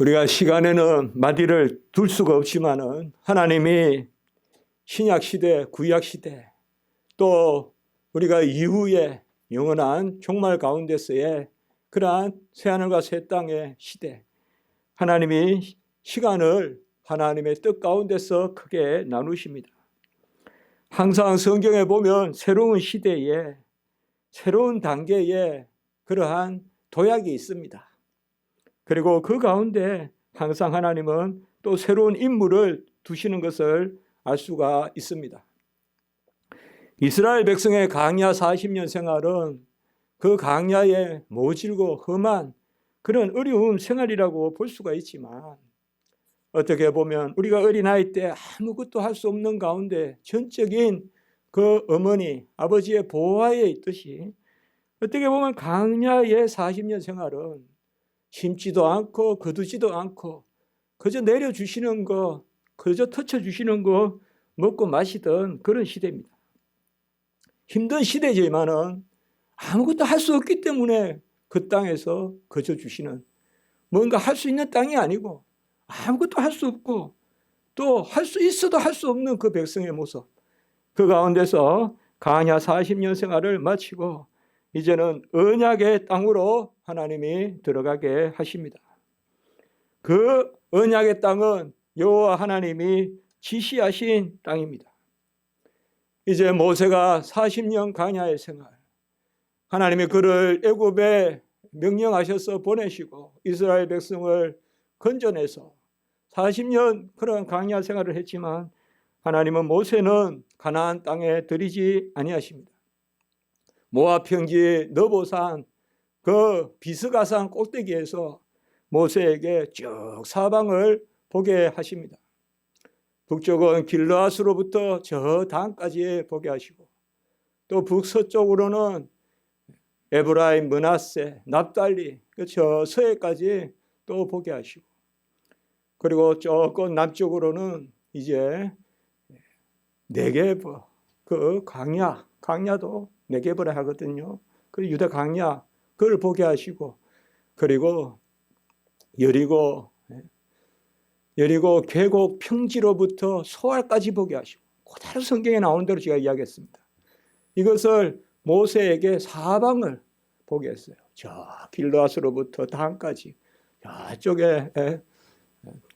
우리가 시간에는 마디를 둘 수가 없지만은 하나님이 신약 시대, 구약 시대, 또 우리가 이후에 영원한 종말 가운데서의 그러한 새하늘과 새 땅의 시대, 하나님이 시간을 하나님의 뜻 가운데서 크게 나누십니다. 항상 성경에 보면 새로운 시대에, 새로운 단계에 그러한 도약이 있습니다. 그리고 그 가운데 항상 하나님은 또 새로운 인물을 두시는 것을 알 수가 있습니다. 이스라엘 백성의 광야 40년 생활은 그 광야에 모질고 험한 그런 어려운 생활이라고 볼 수가 있지만, 어떻게 보면 우리가 어린아이 때 아무것도 할 수 없는 가운데 전적인 그 어머니, 아버지의 보호하에 있듯이, 어떻게 보면 광야의 40년 생활은 심지도 않고 거두지도 않고 그저 내려주시는 거, 그저 터쳐주시는 거 먹고 마시던 그런 시대입니다. 힘든 시대지만은 아무것도 할 수 없기 때문에 그 땅에서 거저 주시는, 뭔가 할 수 있는 땅이 아니고 아무것도 할 수 없고 또 할 수 있어도 할 수 없는 그 백성의 모습, 그 가운데서 광야 40년 생활을 마치고 이제는 언약의 땅으로 하나님이 들어가게 하십니다. 그 언약의 땅은 여호와 하나님이 지시하신 땅입니다. 이제 모세가 40년 광야의 생활, 하나님이 그를 애굽에 명령하셔서 보내시고 이스라엘 백성을 건져내서 40년 그런 광야 생활을 했지만, 하나님은 모세는 가나안 땅에 들이지 아니하십니다. 모압 평지 너보산 그 비스가산 꼭대기에서 모세에게 쭉 사방을 보게 하십니다. 북쪽은 길르앗으로부터 저 단까지 보게 하시고, 또 북서쪽으로는 에브라임, 므낫세, 납달리 저 서해까지 또 보게 하시고, 그리고 조금 남쪽으로는 이제 네게브, 그 광야도 네게브라 하거든요. 그 유다 광야, 그걸 보게 하시고, 그리고 여리고 계곡 평지로부터 소알까지 보게 하시고, 그대로 성경에 나오는 대로 제가 이야기했습니다. 이것을 모세에게 사방을 보게 했어요. 저 길르앗으로부터 단까지, 저쪽에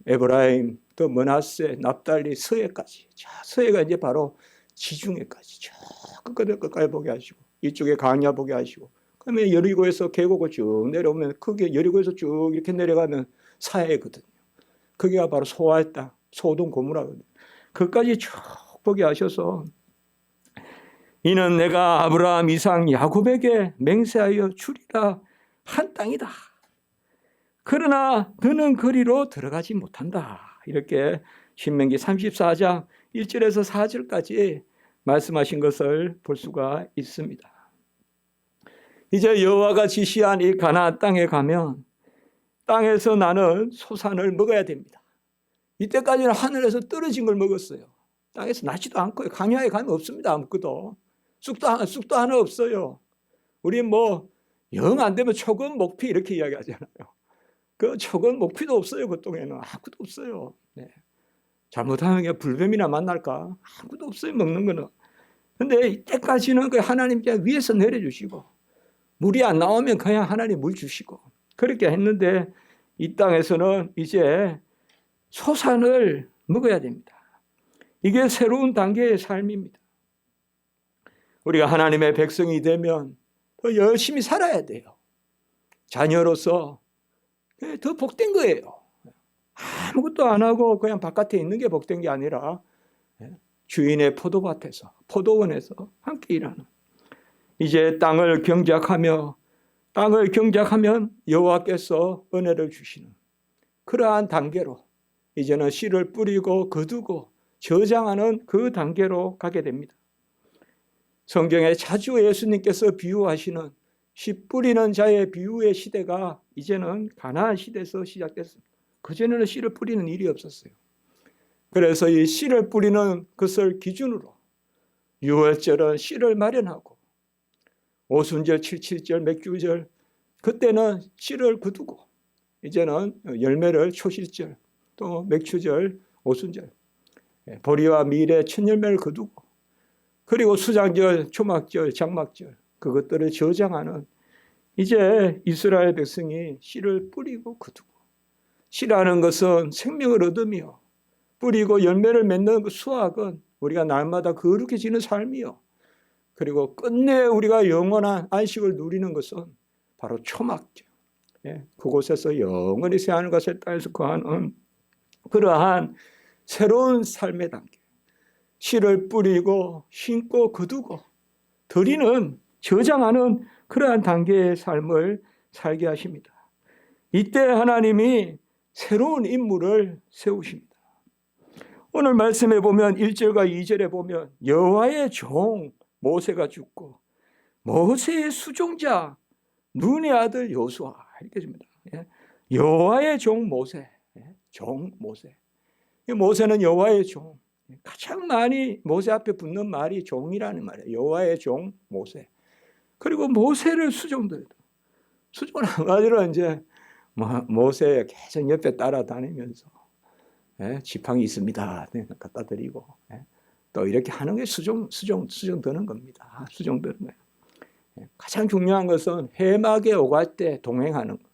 에브라임, 또 므낫세, 납달리, 서해까지, 저 서해가 이제 바로 지중해까지 저 끝까지 보게 하시고, 이쪽에 광야 보게 하시고, 그다음에 여리고에서 계곡을 쭉 내려오면 그게 여리고에서 쭉 이렇게 내려가면 사해거든요. 그게가 바로 소알 땅, 소돔 고모라거든요. 그까지 쭉 보게 하셔서, 이는 내가 아브라함, 이삭, 야곱에게 맹세하여 주리라 한 땅이다. 그러나 너는 거리로 들어가지 못한다. 이렇게 신명기 34장 1절에서 4절까지 말씀하신 것을 볼 수가 있습니다. 이제 여호와가 지시한 이 가나안 땅에 가면 땅에서 나는 소산을 먹어야 됩니다. 이때까지는 하늘에서 떨어진 걸 먹었어요. 땅에서 나지도 않고요. 광야에 가면 없습니다. 아무것도. 쑥도 하나 없어요. 우리 영 안 되면 초건 목피 이렇게 이야기하잖아요. 그 초건 목피도 없어요. 그 동에는 아무것도 없어요. 네. 잘못하면 그냥 불뱀이나 만날까? 아무것도 없어요. 먹는 거는. 근데 이때까지는 그 하나님께 위에서 내려주시고, 물이 안 나오면 그냥 하나님 물 주시고 그렇게 했는데, 이 땅에서는 이제 소산을 먹어야 됩니다. 이게 새로운 단계의 삶입니다. 우리가 하나님의 백성이 되면 더 열심히 살아야 돼요. 자녀로서 더 복된 거예요. 아무것도 안 하고 그냥 바깥에 있는 게 복된 게 아니라 주인의 포도밭에서, 포도원에서 함께 일하는, 이제 땅을 경작하면 여호와께서 은혜를 주시는 그러한 단계로 이제는 씨를 뿌리고 거두고 저장하는 그 단계로 가게 됩니다. 성경에 자주 예수님께서 비유하시는 씨 뿌리는 자의 비유의 시대가 이제는 가나안 시대에서 시작됐습니다. 그전에는 씨를 뿌리는 일이 없었어요. 그래서 이 씨를 뿌리는 것을 기준으로 유월절은 씨를 마련하고, 오순절, 칠칠절, 맥주절 그때는 씨를 거두고, 이제는 열매를 초실절, 또 맥추절, 오순절, 보리와 밀의 첫 열매를 거두고, 그리고 수장절, 초막절, 장막절, 그것들을 저장하는 이제 이스라엘 백성이 씨를 뿌리고 거두고, 씨라는 것은 생명을 얻으며 뿌리고 열매를 맺는 그 수확은 우리가 날마다 거룩해지는 삶이요, 그리고 끝내 우리가 영원한 안식을 누리는 것은 바로 초막절, 그곳에서 영원히 새하늘과 새 땅에서 거하는 그러한 새로운 삶의 단계, 씨를 뿌리고 심고 거두고 들이는 저장하는 그러한 단계의 삶을 살게 하십니다. 이때 하나님이 새로운 인물을 세우십니다. 오늘 말씀에 보면 1절과 2절에 보면 여호와의 종 모세가 죽고 모세의 수종자 눈의 아들 여호수아 이렇게 줍니다. 여호와의 종 모세, 종 모세. 모세는 여호와의 종. 가장 많이 모세 앞에 붙는 말이 종이라는 말이에요. 여호와의 종 모세. 그리고 모세를 수종들. 수종은 한마디로 이제 모세 계속 옆에 따라다니면서 지팡이 있습니다. 갖다 드리고 또 이렇게 하는 게 수종 드는 겁니다. 수종 드는 거예요. 가장 중요한 것은 해막에 오갈 때 동행하는 거.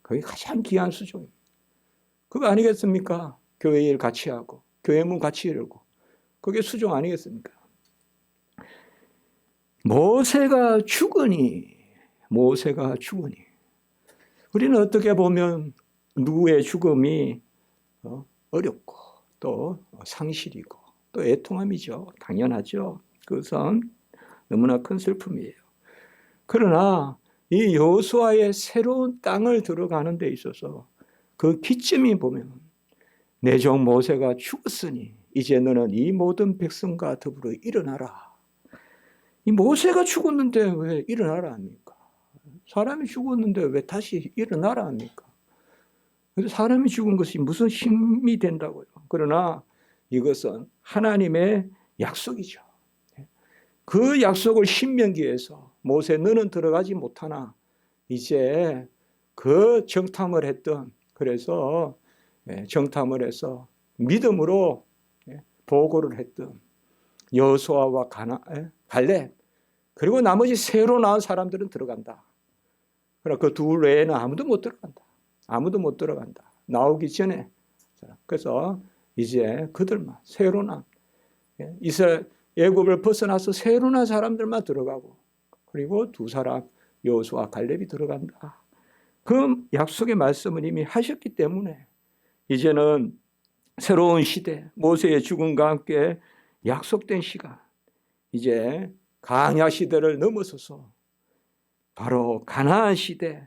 그게 가장 귀한 수종입니다. 그거 아니겠습니까? 교회 일 같이 하고 교회 문 같이 열고 그게 수종 아니겠습니까? 모세가 죽으니 우리는 어떻게 보면 누구의 죽음이 어렵고 또 상실이고 또 애통함이죠. 당연하죠. 그것은 너무나 큰 슬픔이에요. 그러나 이 여호수아의 새로운 땅을 들어가는 데 있어서 그 기점이 보면 내 종 모세가 죽었으니 이제 너는 이 모든 백성과 더불어 일어나라. 이 모세가 죽었는데 왜 일어나라 합니까? 사람이 죽었는데 왜 다시 일어나라 합니까? 그래서 사람이 죽은 것이 무슨 힘이 된다고요. 그러나 이것은 하나님의 약속이죠. 그 약속을 신명기에서 모세 너는 들어가지 못하나 이제 그 정탐을 했던, 그래서 정탐을 해서 믿음으로 보고를 했던 여호수아와 갈렙, 그리고 나머지 새로 나온 사람들은 들어간다. 그러나 그 둘 외에는 아무도 못 들어간다. 나오기 전에. 그래서 이제 그들만 새로 난 이스라엘 애굽을 벗어나서 새로 난 사람들만 들어가고, 그리고 두 사람 여호수아 갈렙이 들어간다. 그 약속의 말씀을 이미 하셨기 때문에 이제는 새로운 시대, 모세의 죽음과 함께 약속된 시간, 이제 광야 시대를 넘어서서 바로 가나안 시대,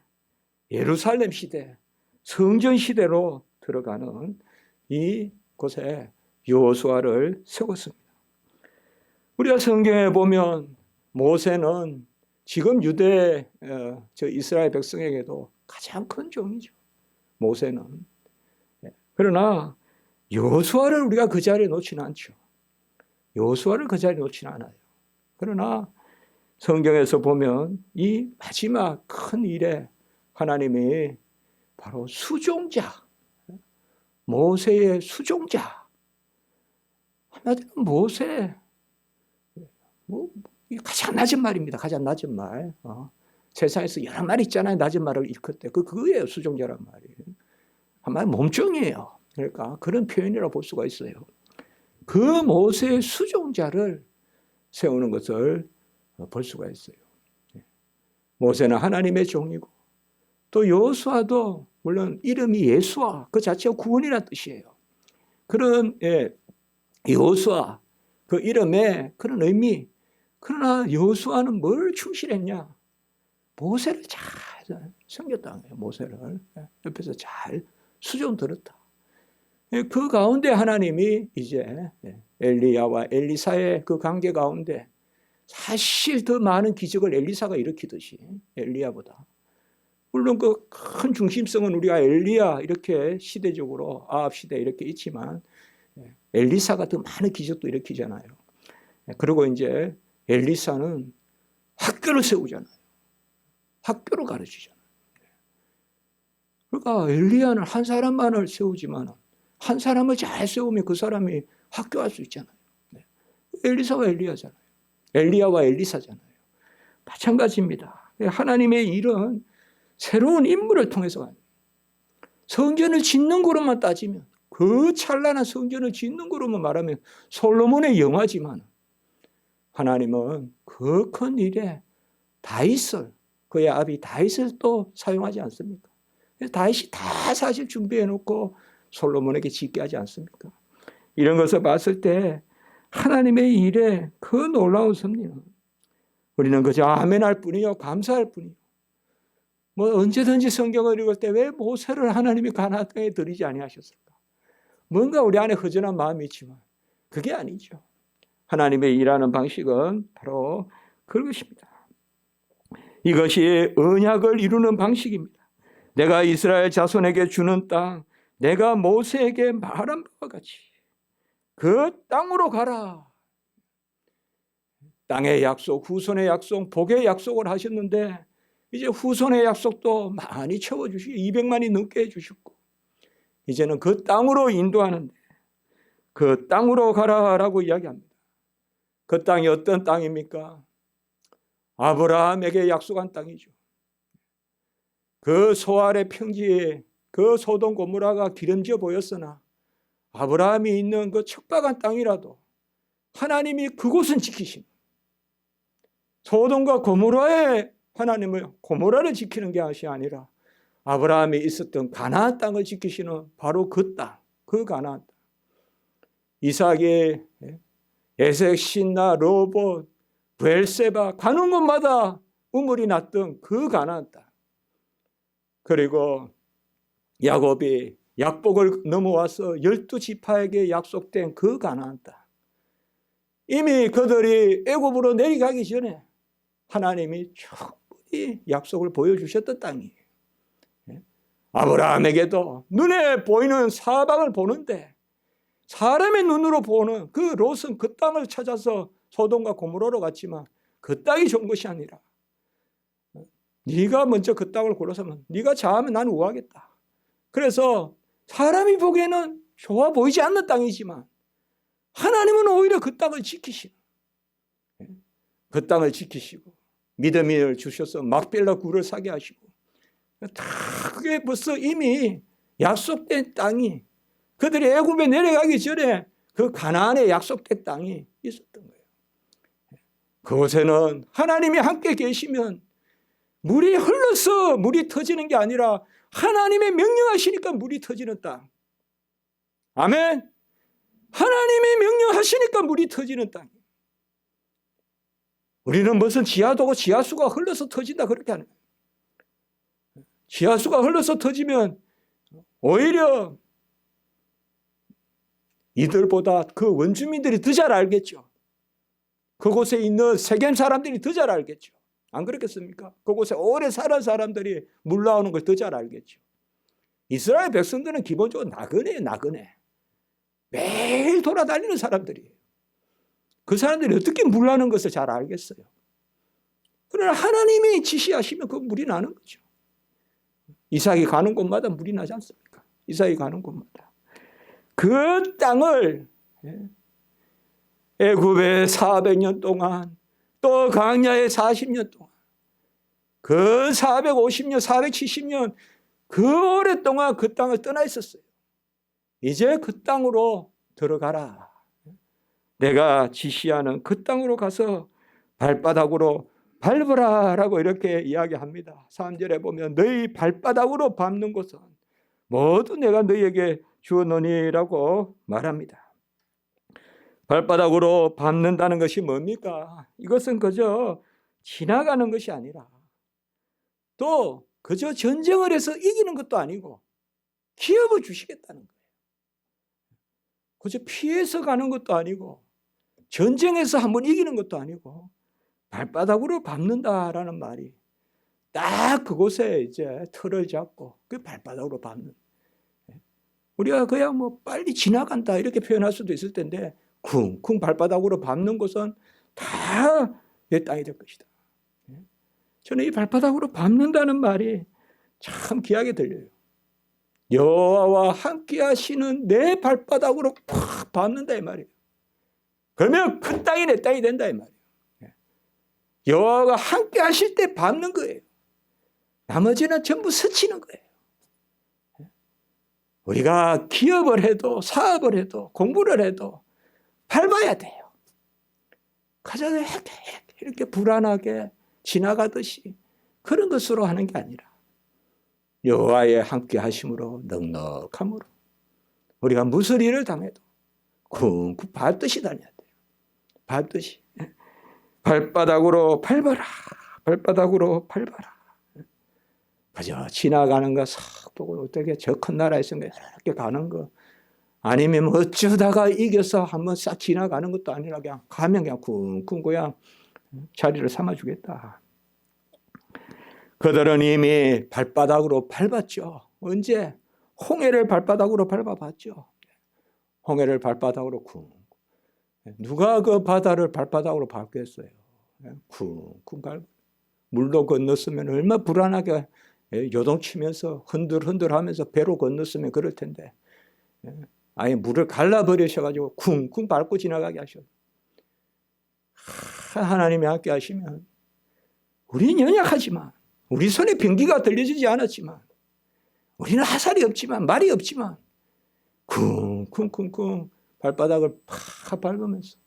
예루살렘 시대, 성전 시대로 들어가는 이곳에 여호수아를 세웠습니다. 우리가 성경에 보면 모세는 지금 유대 이스라엘 백성에게도 가장 큰 종이죠. 모세는. 그러나 여호수아를 우리가 그 자리에 놓지는 않죠. 여호수아를 그 자리에 놓지는 않아요. 그러나 성경에서 보면 이 마지막 큰 일에 하나님이 바로 수종자, 모세의 수종자, 한마디로 모세, 가장 낮은 말입니다. 가장 낮은 말. 세상에서 여러 말 있잖아요. 낮은 말을 일컫대. 그거예요. 수종자란 말이. 한마디 몸종이에요. 그러니까 그런 표현이라고 볼 수가 있어요. 그 모세의 수종자를 세우는 것을 볼 수가 있어요. 모세는 하나님의 종이고 또 여호수아도 물론 이름이 예수아 그 자체가 구원이라는 뜻이에요. 그런 여호수아 그 이름에 그런 의미. 그러나 여호수아는 뭘 충실했냐? 모세를 잘 섬겼다는 거예요. 모세를 옆에서 잘 수종 들었다. 그 가운데 하나님이 이제 엘리야와 엘리사의 그 관계 가운데 사실 더 많은 기적을 엘리사가 일으키듯이 엘리야보다, 물론 그 큰 중심성은 우리가 엘리야 이렇게 시대적으로 아합 시대 이렇게 있지만 엘리사가 더 많은 기적도 일으키잖아요. 그리고 이제 엘리사는 학교를 세우잖아요. 학교를 가르치잖아요. 그러니까 엘리야는 한 사람만을 세우지만 한 사람을 잘 세우면 그 사람이 학교할 수 있잖아요. 엘리사와 엘리야잖아요. 엘리야와 엘리사잖아요. 마찬가지입니다. 하나님의 일은 새로운 인물을 통해서 가요. 성전을 짓는 거로만 따지면, 그 찬란한 성전을 짓는 거로만 말하면 솔로몬의 영화지만, 하나님은 그 큰 일에 다윗을, 그의 아비 다윗을 또 사용하지 않습니까? 다윗이 다 사실 준비해 놓고 솔로몬에게 짓게 하지 않습니까? 이런 것을 봤을 때 하나님의 일에 그 놀라운 섭리는 우리는 그저 아멘할 뿐이요, 감사할 뿐이요. 뭐 언제든지 성경을 읽을 때 왜 모세를 하나님이 가나안 땅에 들이지 아니하셨을까? 뭔가 우리 안에 허전한 마음이 있지만 그게 아니죠. 하나님의 일하는 방식은 바로 그것입니다. 이것이 언약을 이루는 방식입니다. 내가 이스라엘 자손에게 주는 땅, 내가 모세에게 말한 바와 같이 그 땅으로 가라. 땅의 약속, 후손의 약속, 복의 약속을 하셨는데 이제 후손의 약속도 많이 채워주시고 200만이 넘게 해주셨고 이제는 그 땅으로 인도하는데 그 땅으로 가라라고 이야기합니다. 그 땅이 어떤 땅입니까? 아브라함에게 약속한 땅이죠. 그 소알의 평지에 그 소돔 고모라가 기름져 보였으나 아브라함이 있는 그 척박한 땅이라도 하나님이 그곳은 지키신, 소돔과 고모라의 하나님을, 고모라를 지키는 것이 아니라 아브라함이 있었던 가나안 땅을 지키시는 바로 그 땅, 그 가나안 땅. 이삭의 에색, 신나, 로봇, 브엘세바 가는 곳마다 우물이 났던 그 가나안 땅. 그리고 야곱이 약복을 넘어와서 12지파에게 약속된 그 가나안 땅. 이미 그들이 애굽으로 내려가기 전에 하나님이 충분히 약속을 보여주셨던 땅이에요. 아브라함에게도 눈에 보이는 사방을 보는데 사람의 눈으로 보는 그 롯은 그 땅을 찾아서 소돔과 고모라로 갔지만 그 땅이 좋은 것이 아니라 네가 먼저 그 땅을 골라서면 네가 자하면 나는 우하겠다. 그래서 사람이 보기에는 좋아 보이지 않는 땅이지만 하나님은 오히려 그 땅을 지키시고 그 땅을 지키시고 믿음을 주셔서 막벨라 굴을 사게 하시고 다 그게 벌써 이미 약속된 땅이 그들이 애굽에 내려가기 전에 그 가나안에 약속된 땅이 있었던 거예요. 그곳에는 하나님이 함께 계시면 물이 흘러서 물이 터지는 게 아니라 하나님의 명령하시니까 물이 터지는 땅. 아멘. 하나님이 명령하시니까 물이 터지는 땅. 우리는 무슨 지하도고 지하수가 흘러서 터진다 그렇게 하는 거예요. 지하수가 흘러서 터지면 오히려 이들보다 그 원주민들이 더 잘 알겠죠. 그곳에 있는 세겜 사람들이 더 잘 알겠죠. 안 그렇겠습니까? 그곳에 오래 살은 사람들이 물 나오는 걸 더 잘 알겠죠. 이스라엘 백성들은 기본적으로 나그네예요, 나그네. 매일 돌아다니는 사람들이에요. 그 사람들이 어떻게 물 나는 것을 잘 알겠어요. 그러나 하나님이 지시하시면 그 물이 나는 거죠. 이삭이 가는 곳마다 물이 나지 않습니까? 이삭이 가는 곳마다. 그 땅을 애굽에 400년 동안 또 광야에 40년 동안 그 450년, 470년 그 오랫동안 그 땅을 떠나 있었어요. 이제 그 땅으로 들어가라. 내가 지시하는 그 땅으로 가서 발바닥으로 밟으라 라고 이렇게 이야기합니다. 3절에 보면 너희 발바닥으로 밟는 것은 모두 내가 너희에게 주었노니라고 말합니다. 발바닥으로 밟는다는 것이 뭡니까? 이것은 그저 지나가는 것이 아니라 또 그저 전쟁을 해서 이기는 것도 아니고 기업을 주시겠다는 거예요. 그저 피해서 가는 것도 아니고 전쟁에서 한번 이기는 것도 아니고 발바닥으로 밟는다라는 말이 딱 그곳에 이제 틀을 잡고 그 발바닥으로 밟는. 우리가 그냥 뭐 빨리 지나간다 이렇게 표현할 수도 있을 텐데 쿵쿵 발바닥으로 밟는 것은 다 내 땅이 될 것이다. 저는 이 발바닥으로 밟는다는 말이 참 귀하게 들려요. 여호와와 함께 하시는 내 발바닥으로 팍 밟는다 이 말이에요. 그러면 큰 땅이 내 땅이 된다 이 말이에요. 여호와가 함께 하실 때 밟는 거예요. 나머지는 전부 스치는 거예요. 우리가 기업을 해도 사업을 해도 공부를 해도 밟아야 돼요. 가장 이렇게 불안하게 지나가듯이 그런 것으로 하는 게 아니라 여호와의 함께 하심으로 넉넉함으로 우리가 무슨 일을 당해도 쿵쿵 밟듯이 다녀야 돼요. 밟듯이. 발바닥으로 밟아라. 발바닥으로 밟아라. 그저 지나가는 거 싹 보고 어떻게 저 큰 나라에서 이렇게 가는 거 아니면 어쩌다가 이겨서 한번 싹 지나가는 것도 아니라 그냥 가면 그냥 쿵쿵 그냥 자리를 삼아주겠다. 그들은 이미 발바닥으로 밟았죠. 언제? 홍해를 발바닥으로 밟아봤죠. 홍해를 발바닥으로 쿵. 누가 그 바다를 발바닥으로 밟겠어요? 쿵쿵 밟. 물도 건넜으면 얼마나 불안하게 요동치면서 흔들흔들하면서 배로 건넜으면 그럴 텐데 아예 물을 갈라버리셔가지고 쿵쿵 밟고 지나가게 하셔. 하나님이 함께 하시면 우리는 연약하지만 우리 손에 병기가 들려지지 않았지만 우리는 화살이 없지만 말이 없지만 쿵쿵쿵쿵 발바닥을 팍 밟으면서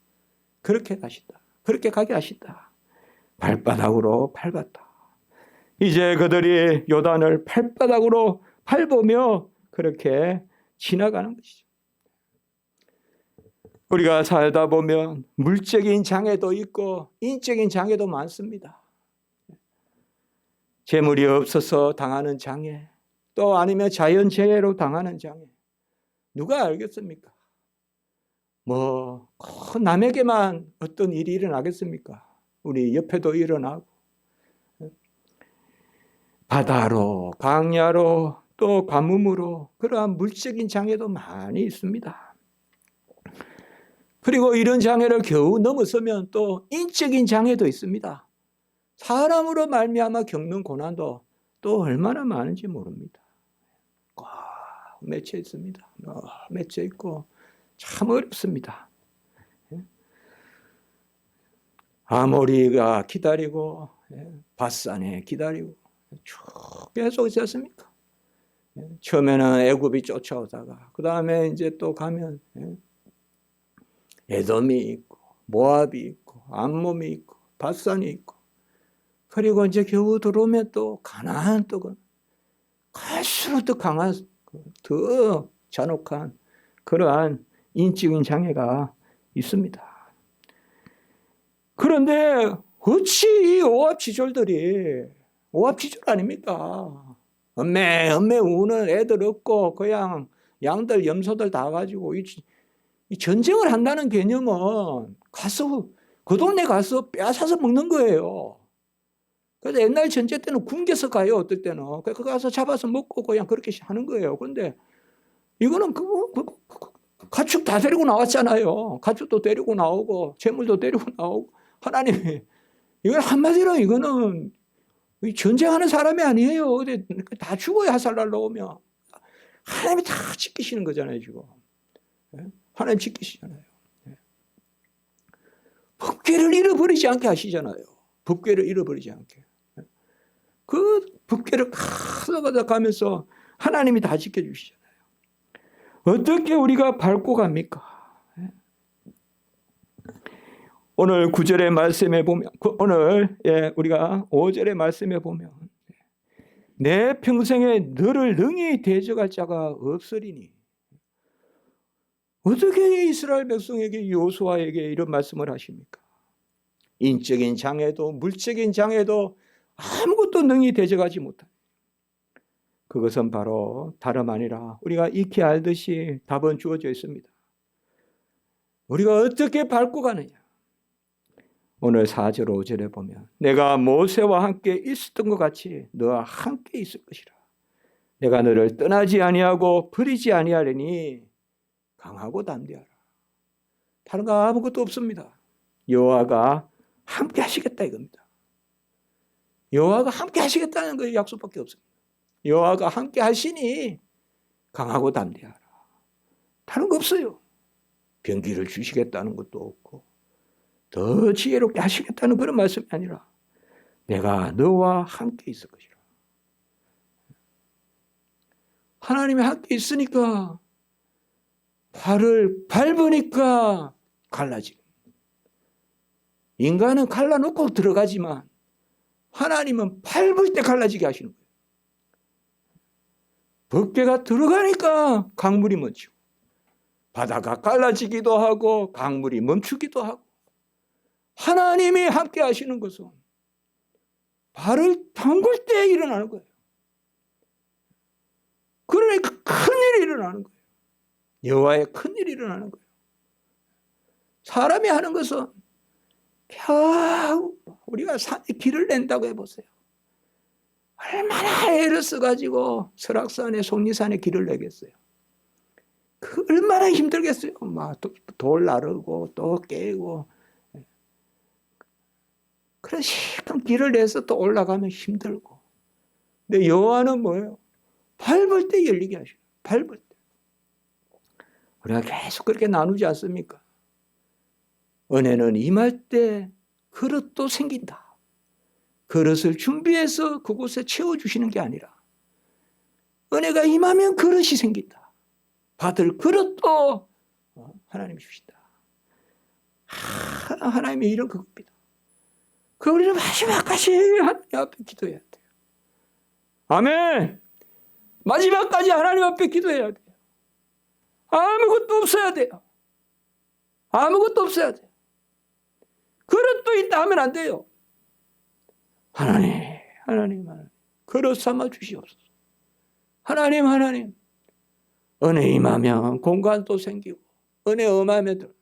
그렇게 가신다. 그렇게 가게 하신다. 발바닥으로 밟았다. 이제 그들이 요단을 발바닥으로 밟으며 그렇게 지나가는 것이죠. 우리가 살다 보면 물적인 장애도 있고 인적인 장애도 많습니다. 재물이 없어서 당하는 장애, 또 아니면 자연재해로 당하는 장애. 누가 알겠습니까? 남에게만 어떤 일이 일어나겠습니까? 우리 옆에도 일어나고 바다로, 강야로, 또 가뭄으로 그러한 물적인 장애도 많이 있습니다. 그리고 이런 장애를 겨우 넘어서면 또 인적인 장애도 있습니다. 사람으로 말미암아 겪는 고난도 또 얼마나 많은지 모릅니다. 꽉 맺혀 있습니다. 맺혀 있고 참 어렵습니다. 아모리가 기다리고 바산에 기다리고 쭉 계속 있었습니까? 처음에는 애굽이 쫓아오다가 그 다음에 이제 또 가면 에돔이 있고 모압이 있고 암몬이 있고 바산이 있고 그리고 이제 겨우 들어오면 또 가나안 또 갈수록 더 강한 더 잔혹한 그러한 인적인 장애가 있습니다. 그런데 어찌 이 오합지졸들이 오합지졸 아닙니까? 엄매 우는 애들 없고 그냥 양들 염소들 다 가지고 이 전쟁을 한다는 개념은 가서 그 동네 가서 빼앗아서 먹는 거예요. 그래서 옛날 전쟁 때는 굶겨서 가요. 어떨 때는 그 가서 잡아서 먹고 그냥 그렇게 하는 거예요. 그런데 이거는 가축 다 데리고 나왔잖아요. 가축도 데리고 나오고 재물도 데리고 나오고 하나님이 이건 한마디로 이거는 전쟁하는 사람이 아니에요. 다 죽어야 하살날 나오면 하나님이 다 지키시는 거잖아요. 지금 하나님 지키시잖아요. 법궤를 잃어버리지 않게 하시잖아요. 법궤를 잃어버리지 않게. 그 법궤를 가져가면서 하나님이 다 지켜주시잖아요. 어떻게 우리가 밟고 갑니까? 오늘 9절의 말씀에 보면 오늘 우리가 5절의 말씀에 보면 내 평생에 너를 능히 대적할 자가 없으리니 어떻게 이스라엘 백성에게 여호수아에게 이런 말씀을 하십니까? 인적인 장애도 물적인 장애도 아무것도 능히 대적하지 못한 그것은 바로 다름 아니라 우리가 익히 알듯이 답은 주어져 있습니다. 우리가 어떻게 밟고 가느냐? 오늘 4절 5절에 보면 내가 모세와 함께 있었던 것 같이 너와 함께 있을 것이라. 내가 너를 떠나지 아니하고 버리지 아니하리니 강하고 담대하라. 다른 거 아무것도 없습니다. 여호와가 함께 하시겠다 이겁니다. 여호와가 함께 하시겠다는 그 약속밖에 없습니다. 여호와가 함께 하시니 강하고 담대하라. 다른 거 없어요. 병기를 주시겠다는 것도 없고 더 지혜롭게 하시겠다는 그런 말씀이 아니라 내가 너와 함께 있을 것이라. 하나님이 함께 있으니까 발을 밟으니까 갈라지고, 인간은 갈라놓고 들어가지만 하나님은 밟을 때 갈라지게 하시는 거예요. 법궤가 들어가니까 강물이 멈추고 바다가 갈라지기도 하고 강물이 멈추기도 하고, 하나님이 함께 하시는 것은 발을 담글 때 일어나는 거예요. 그러니까 큰일이 일어나는 거예요. 여호와의 큰일이 일어나는 거예요. 사람이 하는 것은 겨우 우리가 산에 길을 낸다고 해보세요. 얼마나 애를 써가지고 설악산에 속리산에 길을 내겠어요. 그 얼마나 힘들겠어요. 막 돌 나르고 또 깨고. 그런 시큰 길을 내서 또 올라가면 힘들고. 근데 여호와는 뭐예요? 밟을 때 열리게 하셔요. 밟을 때. 우리가 계속 그렇게 나누지 않습니까? 은혜는 임할 때 그릇도 생긴다. 그릇을 준비해서 그곳에 채워주시는 게 아니라 은혜가 임하면 그릇이 생긴다. 받을 그릇도 하나님이 주신다. 하나님의 일은 그겁니다. 그 우리는 마지막까지 하나님 앞에 기도해야 돼요. 아멘. 마지막까지 하나님 앞에 기도해야 돼요. 아무것도 없어야 돼요. 아무것도 없어야 돼요. 그릇도 있다 하면 안 돼요. 하나님, 그릇 삼아 주시옵소서. 하나님, 은혜 임하면 공간도 생기고, 은혜 엄하면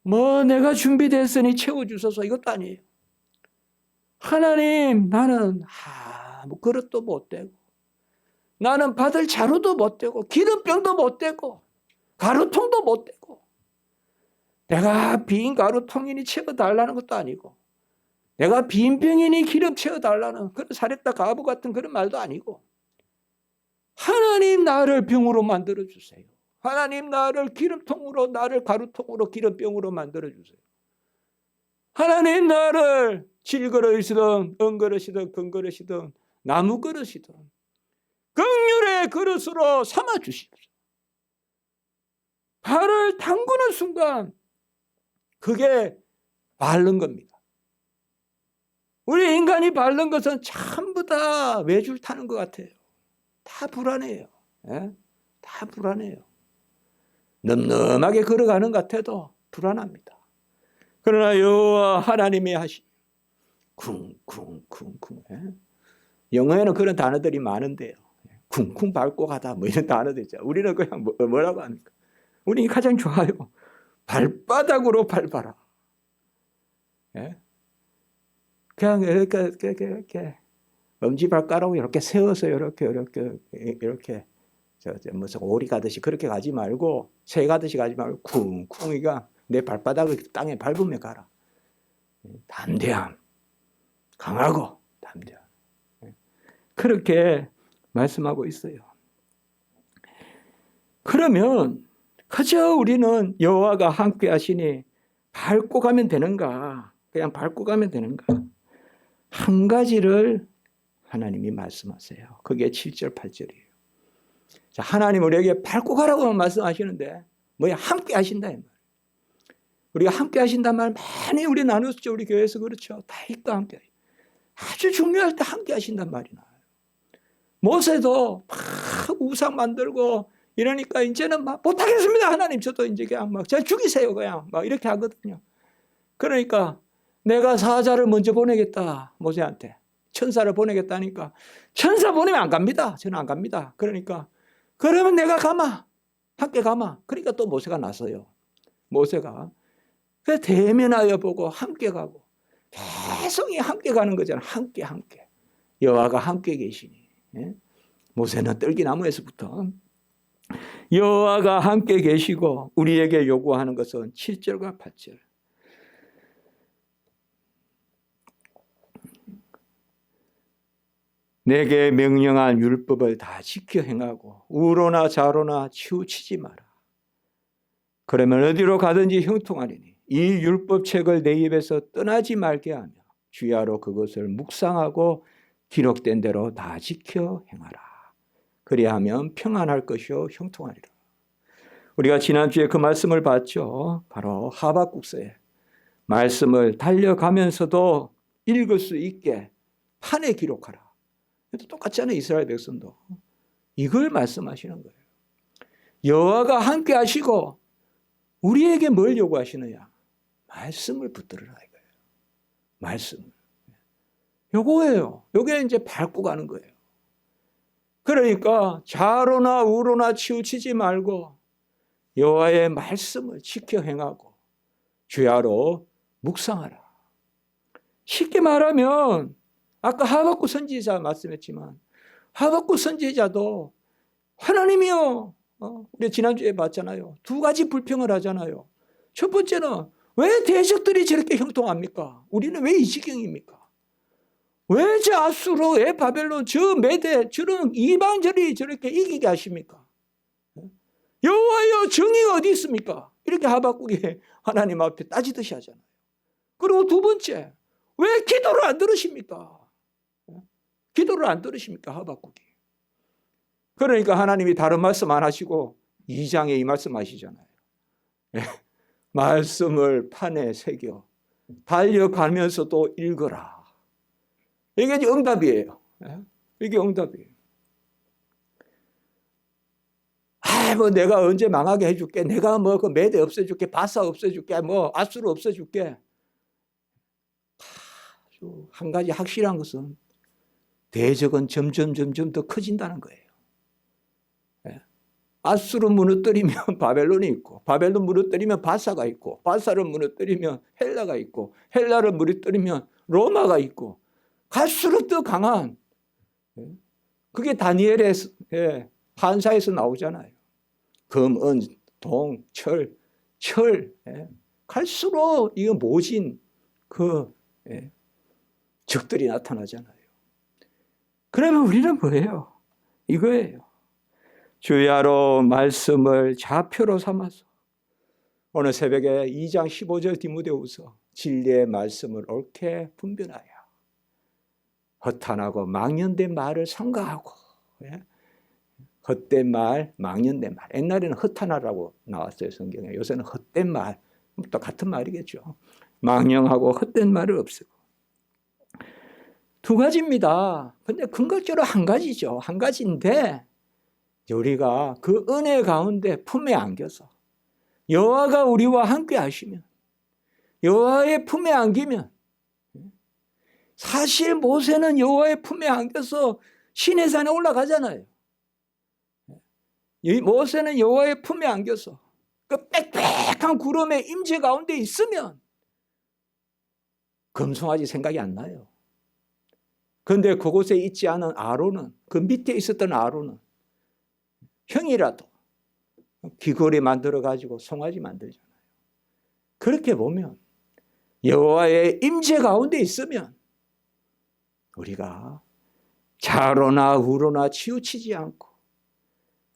뭐 내가 준비됐으니 채워주소서, 이것도 아니에요. 하나님, 나는 아무 그릇도 못 되고, 나는 받을 자루도 못 되고, 기름병도 못 되고, 가루통도 못 되고, 내가 빈 가루통이니 채워달라는 것도 아니고, 내가 빈 병이니 기름 채워달라는 그런 사렙다 가부 같은 그런 말도 아니고, 하나님 나를 병으로 만들어주세요. 하나님 나를 기름통으로, 나를 가루통으로, 기름병으로 만들어주세요. 하나님 나를 질그릇이든 은그릇이든 금그릇이든 나무그릇이든 긍휼의 그릇으로 삼아주십시오. 발을 담그는 순간 그게 바른 겁니다. 우리 인간이 바른 것은 전부 다 외줄 타는 것 같아요. 다 불안해요. 예? 다 불안해요. 늠름하게 걸어가는 것 같아도 불안합니다. 그러나 여호와 하나님이 하신 쿵쿵쿵쿵. 예? 영어에는 그런 단어들이 많은데요. 쿵쿵 밟고 가다 뭐 이런 단어들 있죠. 우리는 그냥 뭐라고 합니까? 우리 가장 좋아요. 발바닥으로 밟아라. 예? 그냥 이렇게 엄지발가락으로 이렇게 세워서 이렇게 무슨 오리 가듯이 그렇게 가지 말고, 새 가듯이 가지 말고 쿵쿵이가 내 발바닥을 땅에 밟으며 가라. 담대함, 강하고 담대함. 그렇게 말씀하고 있어요. 그러면 그저 우리는 여호와가 함께 하시니 밟고 가면 되는가? 그냥 밟고 가면 되는가? 한 가지를 하나님이 말씀하세요. 그게 7절 8절이에요. 자, 하나님 우리에게 밟고 가라고 말씀하시는데 뭐야? 함께 하신다 이 말. 우리가 함께 하신단 말 많이 우리 나눴죠. 우리 교회에서 그렇죠. 다윗과 함께 아주 중요할 때 함께 하신단 말이 나와요. 모세도 막 우상 만들고 이러니까 이제는 막 못하겠습니다. 하나님 저도 이제 그냥 막 저 죽이세요 그냥 막 이렇게 하거든요. 그러니까 내가 사자를 먼저 보내겠다. 모세한테 천사를 보내겠다니까 천사 보내면 안 갑니다. 저는 안 갑니다. 그러니까 그러면 내가 가마 함께 가마. 그러니까 또 모세가 나서요. 모세가 그래서 대면하여 보고 함께 가고 계속 함께 가는 거잖아. 함께 여호와가 함께 계시니. 예? 모세는 떨기나무에서부터 여호와가 함께 계시고 우리에게 요구하는 것은 7절과 8절. 내게 명령한 율법을 다 지켜 행하고 우로나 좌로나 치우치지 마라. 그러면 어디로 가든지 형통하리니 이 율법책을 내 입에서 떠나지 말게 하며 주야로 그것을 묵상하고 기록된 대로 다 지켜 행하라. 그리하면 평안할 것이요 형통하리라. 우리가 지난주에 그 말씀을 봤죠. 바로 하박국서에 말씀을 달려가면서도 읽을 수 있게 판에 기록하라. 똑같잖아요. 이스라엘 백성도. 이걸 말씀하시는 거예요. 여호와가 함께 하시고 우리에게 뭘 요구하시느냐? 말씀을 붙들으라 이거예요. 말씀을. 요거예요. 요게 이제 밟고 가는 거예요. 그러니까 좌로나 우로나 치우치지 말고 여호와의 말씀을 지켜 행하고 주야로 묵상하라. 쉽게 말하면 아까 하박국 선지자 말씀했지만 하박국 선지자도 하나님이요. 우리 지난주에 봤잖아요. 두 가지 불평을 하잖아요. 첫 번째는 왜 대적들이 저렇게 형통합니까? 우리는 왜 이 지경입니까? 왜 저 아수르, 왜 바벨론, 저 메대, 저런 이방들이 저렇게 이기게 하십니까? 여호와여 정의가 어디 있습니까? 이렇게 하박국이 하나님 앞에 따지듯이 하잖아요. 그리고 두 번째, 왜 기도를 안 들으십니까? 기도를 안 들으십니까? 하박국이. 그러니까 하나님이 다른 말씀 안 하시고 2장에 이 말씀 하시잖아요. 말씀을 판에 새겨 달려가면서도 읽어라. 이게 응답이에요. 이게 응답이에요. 뭐 내가 언제 망하게 해줄게. 내가 뭐 그 메대 없애줄게. 바사 없애줄게. 뭐 아수르 없애줄게. 한 가지 확실한 것은 대적은 점점 더 커진다는 거예요. 아수르 무너뜨리면 바벨론이 있고 바벨론 무너뜨리면 바사가 있고 바사를 무너뜨리면 헬라가 있고 헬라를 무너뜨리면 로마가 있고 갈수록 더 강한, 그게 다니엘의 한사에서 나오잖아요. 금, 은, 동, 철, 갈수록 이거 모진 그 적들이 나타나잖아요. 그러면 우리는 뭐예요? 이거예요. 주야로 말씀을 좌표로 삼아서 오늘 새벽에 2장 15절 디모데후서 진리의 말씀을 옳게 분별하여 허탄하고 망연된 말을 삼가하고, 헛된 말, 망연된 말. 옛날에는 허탄하라고 나왔어요, 성경에. 요새는 헛된 말, 또 같은 말이겠죠. 망령하고 헛된 말을 없애고. 두 가지입니다. 근데 근거적으로 한 가지죠. 한 가지인데 우리가 그 은혜 가운데 품에 안겨서 여호와가 우리와 함께 하시면, 여호와의 품에 안기면, 사실 모세는 여호와의 품에 안겨서 시내산에 올라가잖아요. 모세는 여호와의 품에 안겨서 그 빽빽한 구름의 임재 가운데 있으면 금송아지 생각이 안 나요. 그런데 그곳에 있지 않은 아론은, 그 밑에 있었던 아론은 형이라도 귀걸이 만들어가지고 송아지 만들잖아요. 그렇게 보면 여호와의 임재 가운데 있으면 우리가 좌로나 우로나 치우치지 않고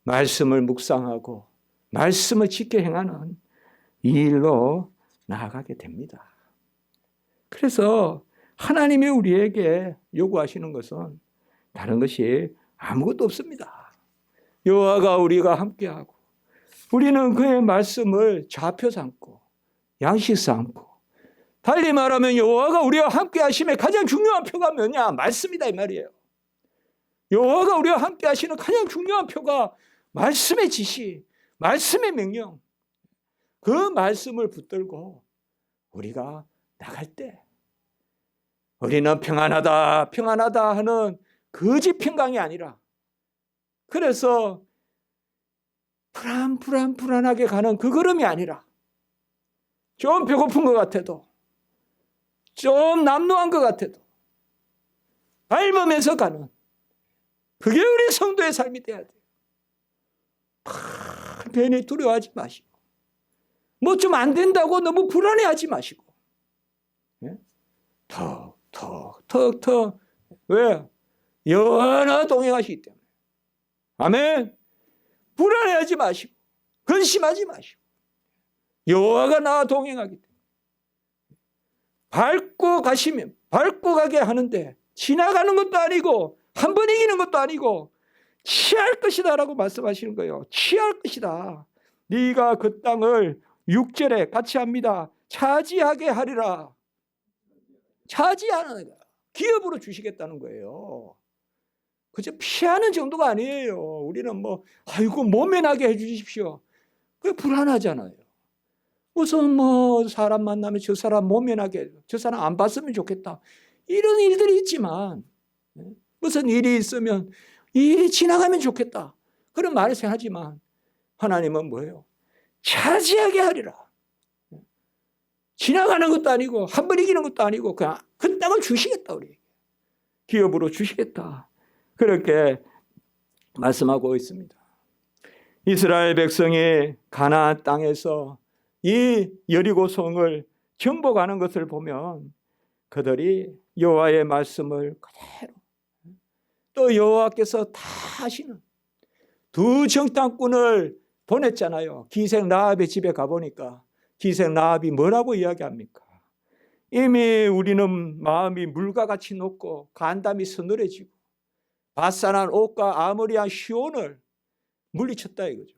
말씀을 묵상하고 말씀을 지켜 행하는 이 일로 나아가게 됩니다. 그래서 하나님이 우리에게 요구하시는 것은 다른 것이 아무것도 없습니다. 여호와가 우리가 함께하고 우리는 그의 말씀을 좌표 삼고 양식 삼고, 달리 말하면 여호와가 우리와 함께 하심의 가장 중요한 표가 뭐냐? 말씀이다 이 말이에요. 여호와가 우리와 함께 하시는 가장 중요한 표가 말씀의 지시, 말씀의 명령. 그 말씀을 붙들고 우리가 나갈 때 우리는 평안하다 하는 거짓 평강이 아니라, 그래서 불안하게 가는 그 걸음이 아니라, 좀 배고픈 것 같아도, 좀 남루한 것 같아도 밟으면서 가는, 그게 우리 성도의 삶이 돼야 돼요. 괜히 두려워하지 마시고, 뭐 좀 안 된다고 너무 불안해하지 마시고, 턱 왜? 여호와가 나와 동행하시기 때문에. 아멘. 불안해하지 마시고 근심하지 마시고 여호와가 나와 동행하기 때문에 밟고 가시면 밟고 가게 하는데 지나가는 것도 아니고 한 번 이기는 것도 아니고 취할 것이다 라고 말씀하시는 거예요. 취할 것이다. 네가 그 땅을 6절에 같이 합니다. 차지하게 하리라. 차지하는 거야. 기업으로 주시겠다는 거예요. 그저 피하는 정도가 아니에요. 우리는 뭐 아이고 모면하게 해주십시오. 그게 불안하잖아요. 무슨 뭐 사람 만나면 저 사람 모면하게 해줘. 저 사람 안 봤으면 좋겠다. 이런 일들이 있지만 무슨 일이 있으면 이 일이 지나가면 좋겠다. 그런 말을 생각하지만 하나님은 뭐예요? 차지하게 하리라. 지나가는 것도 아니고 한 번 이기는 것도 아니고 그냥 그 땅을 주시겠다. 우리 기업으로 주시겠다. 그렇게 말씀하고 있습니다. 이스라엘 백성이 가나안 땅에서 이 여리고 성을 정복하는 것을 보면 그들이 여호와의 말씀을 그대로 또 여호와께서 다 하시는 두 정탐꾼을 보냈잖아요. 기생 라합의 집에 가보니까 기생 라합이 뭐라고 이야기합니까? 이미 우리는 마음이 물과 같이 녹고 간담이 서늘해지고 바산한 옥과 아모리한 시온을 물리쳤다 이거죠.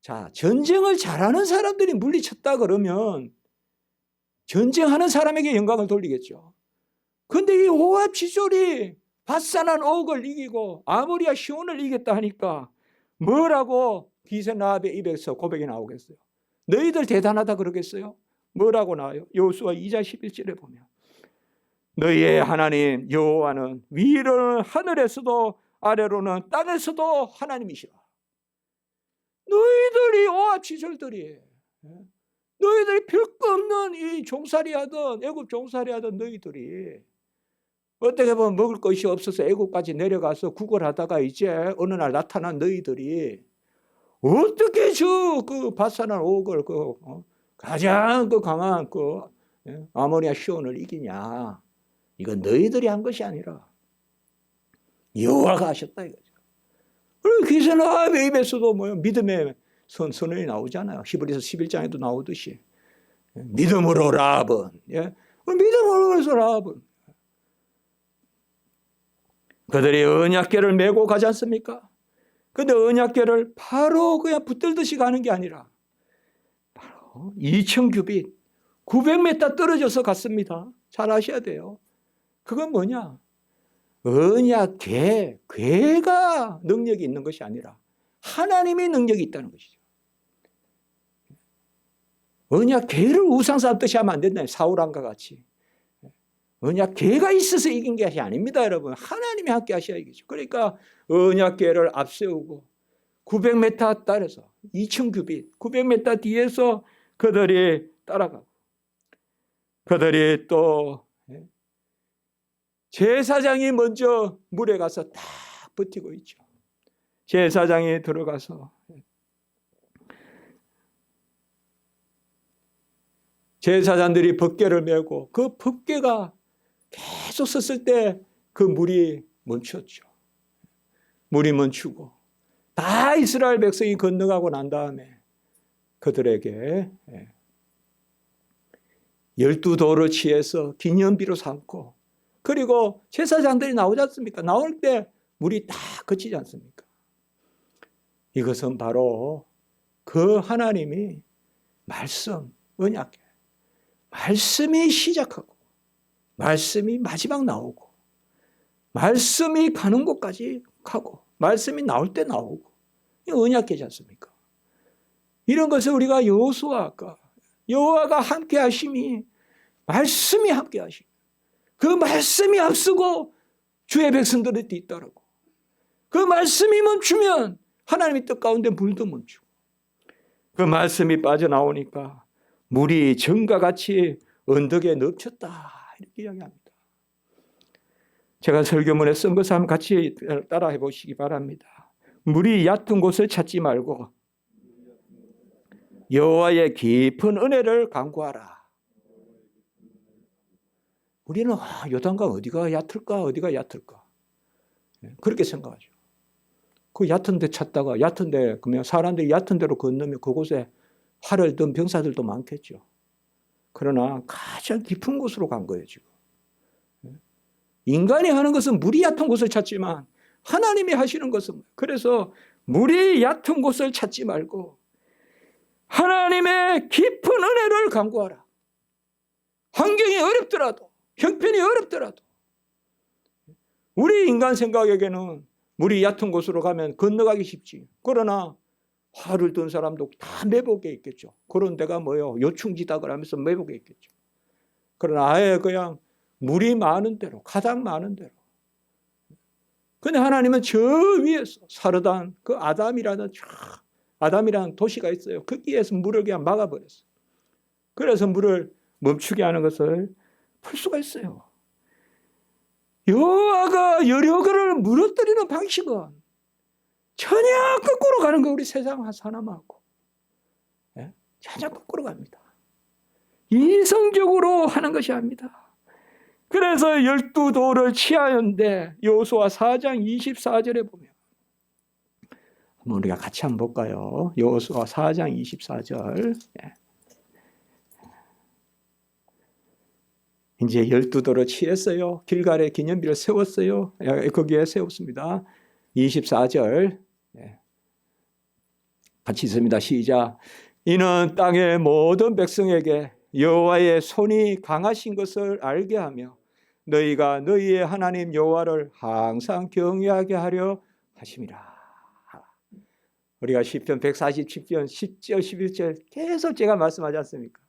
자, 전쟁을 잘하는 사람들이 물리쳤다 그러면 전쟁하는 사람에게 영광을 돌리겠죠. 그런데 이 호압 지졸이 바산한 옥을 이기고 아모리아 시온을 이겼다 하니까 뭐라고 기생 라합의 입에서 고백이 나오겠어요? 너희들 대단하다 그러겠어요? 뭐라고 나와요? 여호수아 2장 11절에 보면 너희의 하나님 여호와는 위로는 하늘에서도 아래로는 땅에서도 하나님이시라. 너희들이 호압 지졸들이 너희들이 별거 없는 이 종살이하던 애굽 종살이하던 너희들이 어떻게 보면 먹을 것이 없어서 애국까지 내려가서 구걸하다가 이제 어느 날 나타난 너희들이 어떻게 저 그 바산한 옥을 가장 그 강한 그 아모리아 시온을 이기냐? 이건 너희들이 한 것이 아니라 여호와가 하셨다 이거죠. 그리고 기생 라합의 입에서도 뭐 믿음의 선언이 나오잖아요. 히브리서 11장에도 나오듯이 믿음으로 라합은 믿음으로 해서 라합은 그들이 언약궤를 메고 가지 않습니까? 그런데 언약궤를 바로 그냥 붙들듯이 가는 게 아니라 바로 2,000규빗 900m 떨어져서 갔습니다. 잘 아셔야 돼요. 그건 뭐냐? 언약궤, 궤가 능력이 있는 것이 아니라 하나님의 능력이 있다는 것이죠. 언약궤를 우상 삼듯이 하면 안 된다. 사울왕과 같이. 언약궤가 있어서 이긴 것이 아닙니다, 여러분. 하나님이 함께 하셔야 이기죠. 그러니까 언약궤를 앞세우고 900m 따라서 2,000규빗 900m 뒤에서 그들이 따라가고 그들이 또 제사장이 먼저 물에 가서 딱 버티고 있죠. 제사장이 들어가서 제사장들이 법궤를 메고 그 법궤가 계속 섰을 때 그 물이 멈췄죠. 물이 멈추고 다 이스라엘 백성이 건너가고 난 다음에 그들에게 12돌을 취해서 기념비로 삼고 그리고 제사장들이 나오지 않습니까? 나올 때 물이 다 그치지 않습니까? 이것은 바로 그 하나님이 말씀, 언약궤 말씀이 시작하고 말씀이 마지막 나오고 말씀이 가는 곳까지 가고 말씀이 나올 때 나오고 이 언약궤지 않습니까? 이런 것을 우리가 여호와가 함께 하심이 말씀이 함께 하심 그 말씀이 앞서고 주의 백성들이 뒤따르고 그 말씀이 멈추면 하나님의 뜻 가운데 물도 멈추고 그 말씀이 빠져나오니까 물이 정과 같이 언덕에 넘쳤다 이렇게 이야기합니다. 제가 설교문에 쓴 것을 한번 같이 따라해 보시기 바랍니다. 물이 얕은 곳을 찾지 말고 여호와의 깊은 은혜를 간구하라. 우리는 요단강 어디가 얕을까? 그렇게 생각하죠. 그 얕은 데 찾다가 얕은 데 그러면 사람들이 얕은 데로 건너면 그곳에 활을 든 병사들도 많겠죠. 그러나 가장 깊은 곳으로 간 거예요, 지금. 인간이 하는 것은 물이 얕은 곳을 찾지만 하나님이 하시는 것은, 그래서 물이 얕은 곳을 찾지 말고 하나님의 깊은 은혜를 간구하라. 환경이 어렵더라도, 형편이 어렵더라도. 우리 인간 생각에게는 물이 얕은 곳으로 가면 건너가기 쉽지. 그러나 활을 든 사람도 다 매복에 있겠죠. 그런 데가 뭐요? 요충지닥을 하면서 매복에 있겠죠. 그러나 아예 그냥 물이 많은 대로, 가장 많은 대로. 근데 하나님은 저 위에서 사르단, 그 아담이라는 도시가 있어요. 거기에서 물을 그냥 막아버렸어요. 그래서 물을 멈추게 하는 것을 풀 수가 있어요. 여호와가 여리고를 무너뜨리는 방식은 전혀 거꾸로 가는 거, 우리 세상 사람하고. 전혀 거꾸로 갑니다. 이성적으로 하는 것이 아닙니다. 그래서 12도를 취하였는데 여호수아 4장 24절에 보면, 한번 우리가 같이 한번 볼까요? 여호수아 4장 24절. 이제 12도를 취했어요. 길갈에 기념비를 세웠어요. 거기에 세웠습니다. 24절. 같이 있습니다. 시작. 이는 땅의 모든 백성에게 여호와의 손이 강하신 것을 알게 하며 너희가 너희의 하나님 여호와를 항상 경외하게 하려 하심이라. 우리가 시편 147편 10절 11절 계속 제가 말씀하지 않습니까?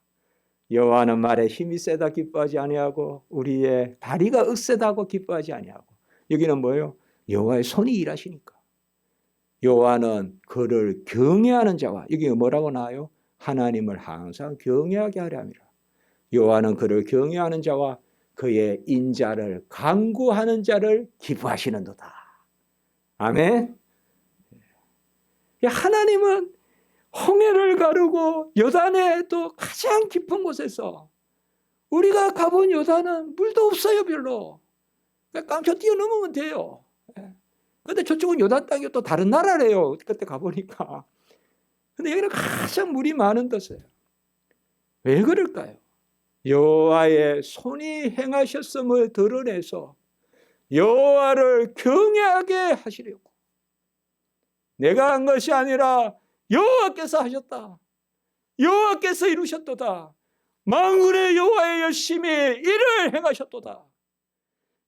여호와는 말에 힘이 세다 기뻐하지 아니하고 우리의 다리가 억세다고 기뻐하지 아니하고. 여기는 뭐예요? 여호와의 손이 일하시니까. 여호와는 그를 경외하는 자와, 여기 뭐라고 나와요? 하나님을 항상 경외하게 하려 함이라. 여호와는 그를 경외하는 자와 그의 인자를 간구하는 자를 기뻐하시는도다. 아멘. 하나님은 홍해를 가르고 요단의 또 가장 깊은 곳에서, 우리가 가본 요단은 물도 없어요, 별로. 깡초 뛰어넘으면 돼요. 근데 저쪽은 요단 땅이 또 다른 나라래요, 그때 가보니까. 근데 여기는 가장 물이 많은 데서요. 왜 그럴까요? 여호와의 손이 행하셨음을 드러내서 여호와를 경외하게 하시려고. 내가 한 것이 아니라 여호와께서 하셨다. 여호와께서 이루셨도다. 만군의 여호와의 열심히 이를 행하셨도다.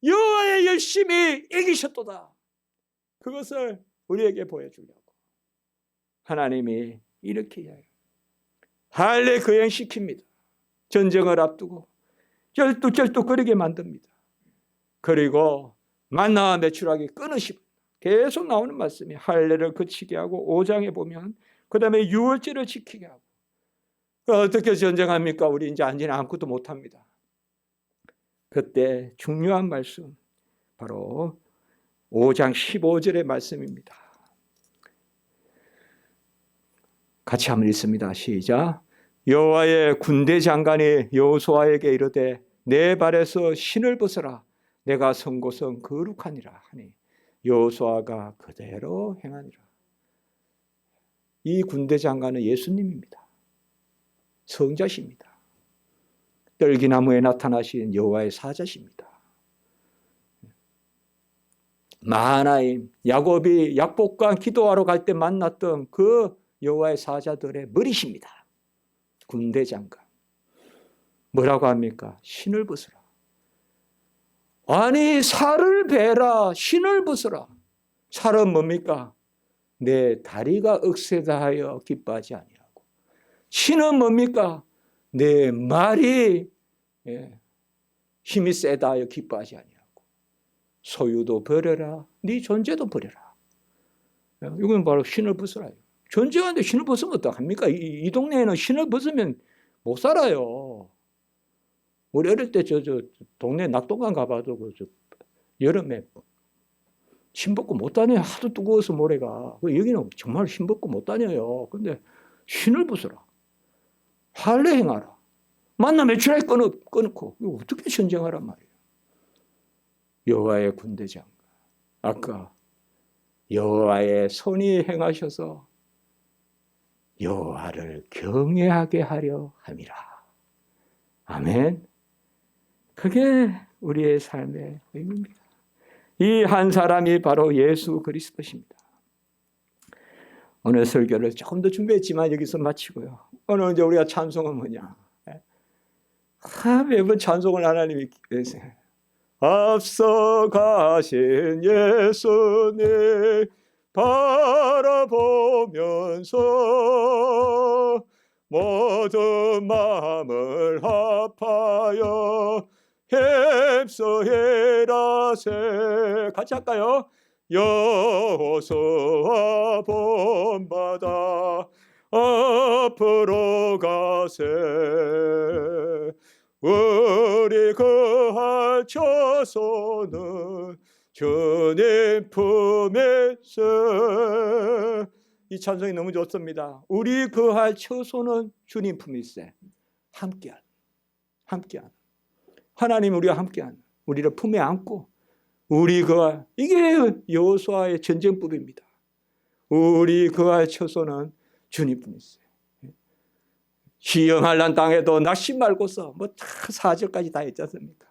여호와의 열심히 이기셨도다. 그것을 우리에게 보여주려고 하나님이 이렇게 해요. 할례 거행시킵니다. 전쟁을 앞두고 쩔뚝쩔뚝거리게 만듭니다. 그리고 만나와 메추라기 끊으시고, 계속 나오는 말씀이 할례를 그치게 하고 5장에 보면 그 다음에 유월절을 지키게 하고. 어떻게 전쟁합니까? 우리 이제 안지는 아무것도 못합니다. 그때 중요한 말씀, 바로 5장 15절의 말씀입니다. 같이 한번 읽습니다. 시작. 여호와의 군대 장관이 여호수아에게 이르되 내 발에서 신을 벗어라. 내가 선 곳은 거룩하니라 하니 여호수아가 그대로 행하니라. 이 군대 장관은 예수님입니다. 성자십니다. 떨기나무에 나타나신 여호와의 사자십니다. 마하나임, 야곱이 약복강 기도하러 갈 때 만났던 그 여호와의 사자들의 머리십니다. 군대 장관. 뭐라고 합니까? 신을 벗으라. 아니, 살을 베라. 신을 벗으라. 살은 뭡니까? 내 다리가 억세다 하여 기뻐하지 아니하고. 신은 뭡니까? 내 말이 힘이 세다 하여 기뻐하지 아니하고. 소유도 버려라. 네 존재도 버려라. 이건 바로 신을 벗으라. 존재하는데 신을 벗으면 어떡합니까? 이 동네에는 신을 벗으면 못 살아요. 우리 어릴 때 저 동네 낙동강 가봐도 여름에 신 벗고 못 다녀요. 하도 뜨거워서 모래가. 여기는 정말 신 벗고 못 다녀요. 근데 신을 벗어라. 할례 행하라. 만나 메추라기 끊고. 이거 어떻게 전쟁하란 말이에요. 여호와의 군대 장관. 아까 여호와의 손이 행하셔서 여호와를 경외하게 하려 함이라. 아멘. 그게 우리의 삶의 의미입니다. 이 한 사람이 바로 예수 그리스도십니다. 오늘 설교를 조금 더 준비했지만 여기서 마치고요. 오늘 이제 우리가 찬송은 뭐냐? 매번 찬송을 하나님이 앞서가신 예수님 바라보면서 모든 마음을 합하여 힘써해라세. 같이 할까요? 여호수아 본받아 앞으로 가세. 우리 그할 처소는 주님 품에서. 이 찬송이 너무 좋습니다. 우리 그할 처소는 주님 품일세. 함께한 하나님 우리와 함께한, 우리를 품에 안고 우리 그할, 이게 여호수아의 전쟁법입니다. 우리 그할 처소는 주님 품일세. 시험할 땅에도 낙심 말고서 다 4절까지 다 했지 않습니까?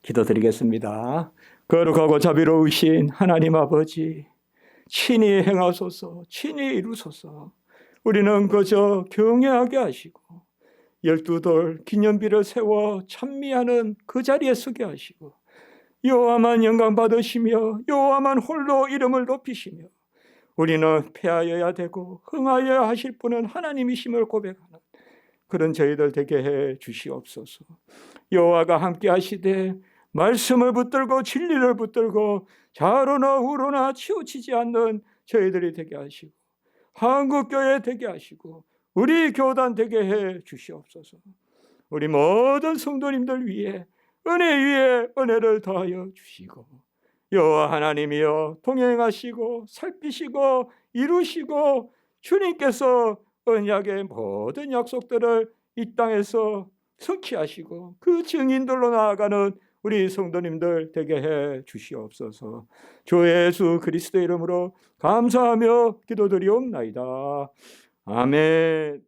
기도드리겠습니다. 거룩하고 자비로우신 하나님 아버지, 친히 행하소서, 친히 이루소서. 우리는 그저 경외하게 하시고 12돌 기념비를 세워 찬미하는 그 자리에 서게 하시고 여호와만 영광 받으시며 여호와만 홀로 이름을 높이시며 우리는 패하여야 되고 흥하여야 하실 분은 하나님이심을 고백하는 그런 저희들 되게 해 주시옵소서. 여호와가 함께 하시되 말씀을 붙들고 진리를 붙들고 좌로나 우로나 치우치지 않는 저희들이 되게 하시고 한국교회 되게 하시고 우리 교단 되게 해 주시옵소서. 우리 모든 성도님들 위해 은혜 위에 은혜를 더하여 주시고 여호와 하나님이여 동행하시고 살피시고 이루시고 주님께서 언약의 모든 약속들을 이 땅에서 성취하시고 그 증인들로 나아가는 우리 성도님들 되게 해 주시옵소서. 주 예수 그리스도의 이름으로 감사하며 기도드리옵나이다. 아멘.